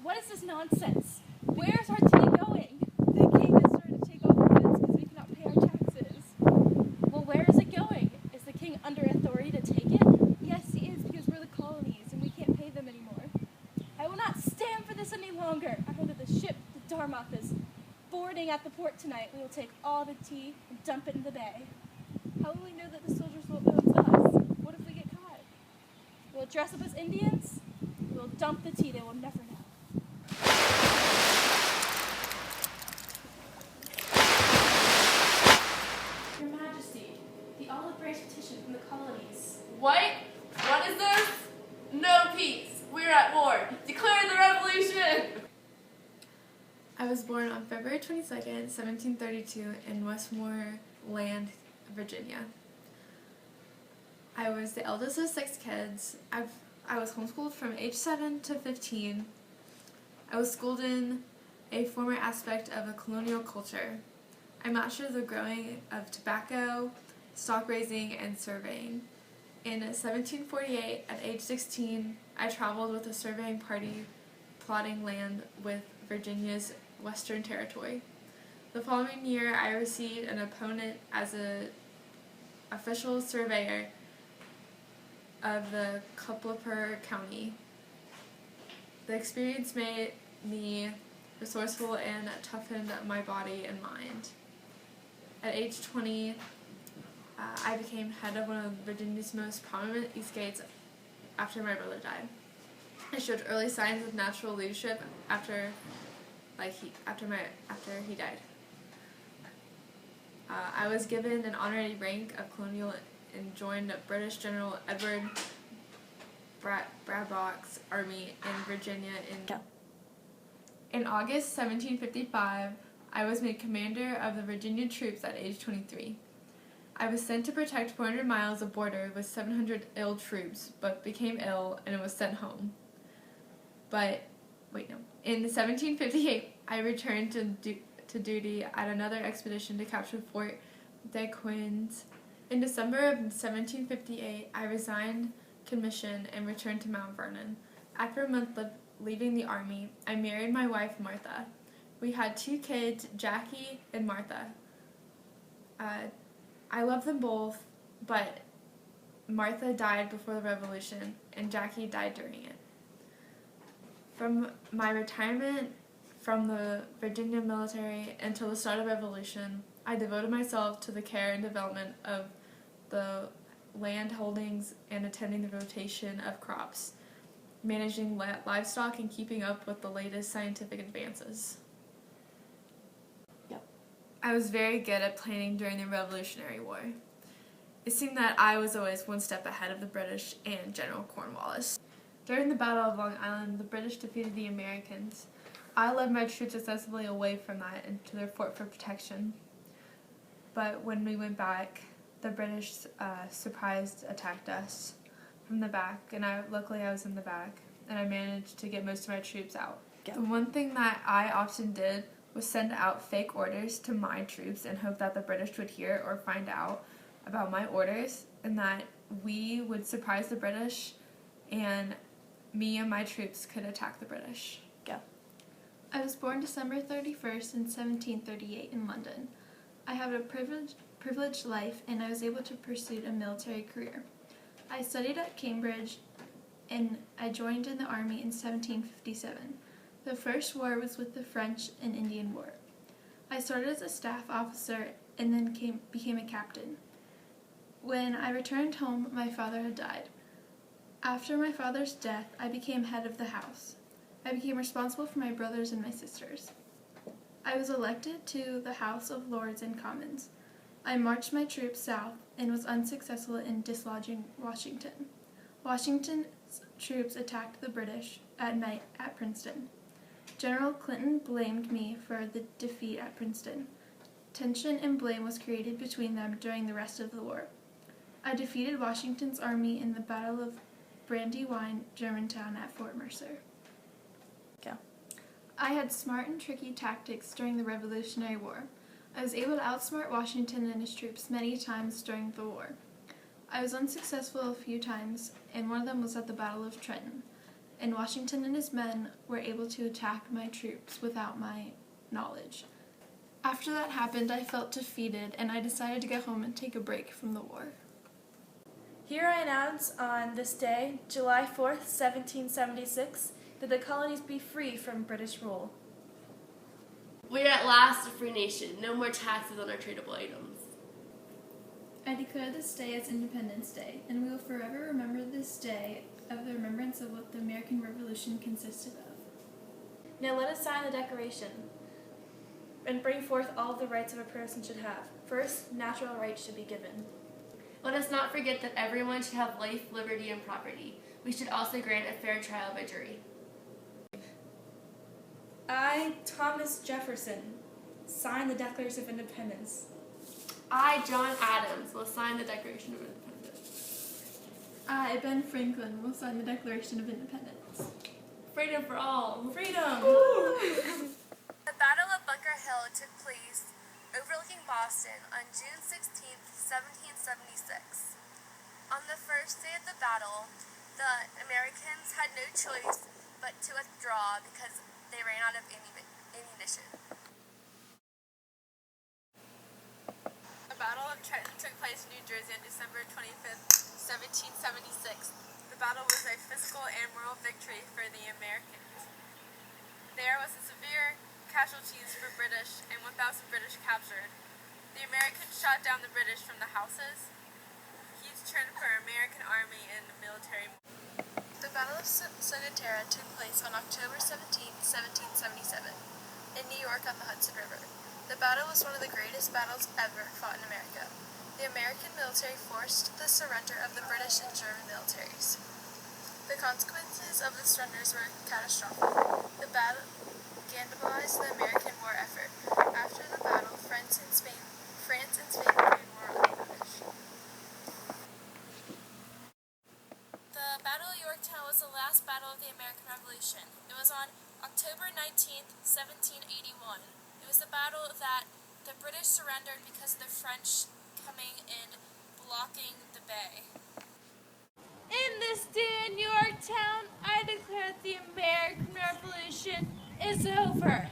What is this nonsense? Where's our tea going? The king has started to take over goods because we cannot pay our taxes. Well, where is it going? Is the king under authority to take it? Yes, he is, because we're the colonies and we can't pay them anymore. I will not stand for this any longer. I heard that the ship, the Dartmouth, is boarding at the port tonight. We will take all the tea and dump it in the bay. How will we know that the soldiers won't know it's us? What if we get caught? We'll dress up as Indians. We'll dump the tea. They will never know. Your Majesty, the olive branch petition from the colonies. What? What is this? No peace. We're at war. Declare the revolution! I was born on February 22nd, 1732 in Westmoreland, Virginia. I was the eldest of 6 kids. I was homeschooled from age 7 to 15. I was schooled in a former aspect of a colonial culture. I mastered the growing of tobacco, stock raising, and surveying. In 1748, at age 16, I traveled with a surveying party plotting land with Virginia's Western Territory. The following year, I received an appointment as an official surveyor of the Culpeper County. The experience made me resourceful and toughened my body and mind. At age 20, I became head of one of Virginia's most prominent estates after my brother died. I showed early signs of natural leadership after he died. I was given an honorary rank of colonel and joined British General Edward Braddock's army in Virginia. In August 1755, I was made commander of the Virginia troops at age 23. I was sent to protect 400 miles of border with 700 ill troops, but became ill and was sent home. In 1758, I returned to duty at another expedition to capture Fort de Quins. In December of 1758, I resigned commission and returned to Mount Vernon. After a month leaving the army, I married my wife, Martha. We had 2 kids, Jackie and Martha. I love them both, but Martha died before the Revolution, and Jackie died during it. From my retirement from the Virginia military until the start of the Revolution, I devoted myself to the care and development of the land holdings and attending the rotation of crops, managing livestock, and keeping up with the latest scientific advances. I was very good at planning during the Revolutionary War. It seemed that I was always one step ahead of the British and General Cornwallis. During the Battle of Long Island, the British defeated the Americans. I led my troops excessively away from that and to their fort for protection. But when we went back, the British surprise attacked us from the back, and luckily I was in the back, and I managed to get most of my troops out. The one thing that I often did was send out fake orders to my troops and hope that the British would hear or find out about my orders, and that we would surprise the British, and me and my troops could attack the British. I was born December 31st in 1738 in London. I had a privileged life, and I was able to pursue a military career. I studied at Cambridge, and I joined in the army in 1757. The first war was with the French and Indian War. I started as a staff officer and then became a captain. When I returned home, my father had died. After my father's death, I became head of the house. I became responsible for my brothers and my sisters. I was elected to the House of Lords and Commons. I marched my troops south and was unsuccessful in dislodging Washington. Washington's troops attacked the British at night at Princeton. General Clinton blamed me for the defeat at Princeton. Tension and blame was created between them during the rest of the war. I defeated Washington's army in the Battle of Brandywine, Germantown at Fort Mercer. I had smart and tricky tactics during the Revolutionary War. I was able to outsmart Washington and his troops many times during the war. I was unsuccessful a few times, and one of them was at the Battle of Trenton. and Washington and his men were able to attack my troops without my knowledge. After that happened, I felt defeated, and I decided to go home and take a break from the war. Here I announce on this day, July 4th, 1776, that the colonies be free from British rule. We are at last a free nation. No more taxes on our tradable items. I declare this day as Independence Day, and we will forever remember this day of the remembrance of what the American Revolution consisted of. Now let us sign the Declaration and bring forth all the rights of a person should have. First, natural rights should be given. Let us not forget that everyone should have life, liberty, and property. We should also grant a fair trial by jury. I, Thomas Jefferson, sign the Declaration of Independence. I, John Adams, will sign the Declaration of Independence. I, Ben Franklin, will sign the Declaration of Independence. Freedom for all. Freedom! The Battle of Bunker Hill took place overlooking Boston on June 16, 1776. On the first day of the battle, the Americans had no choice but to withdraw because they ran out of ammunition. The Battle of Trenton took place in New Jersey on December 25th, 1776. The battle was a physical and moral victory for the Americans. There was a severe casualties for British and 1,000 British captured. The Americans shot down the British from the houses. Huge turn for American army and the military. The Battle of Sonatara took place on October 17, 1777, in New York on the Hudson River. The battle was one of the greatest battles ever fought in America. The American military forced the surrender of the British and German militaries. The consequences of the surrenders were catastrophic. The battle scandalized the American war effort. After the battle, France and Spain declared war on the British. The Battle of Yorktown was the last battle of the American Revolution. It was on October 19th, 1781. It was the battle that the British surrendered because of the French coming and blocking the bay. In this day in Yorktown, I declare that the American Revolution is over.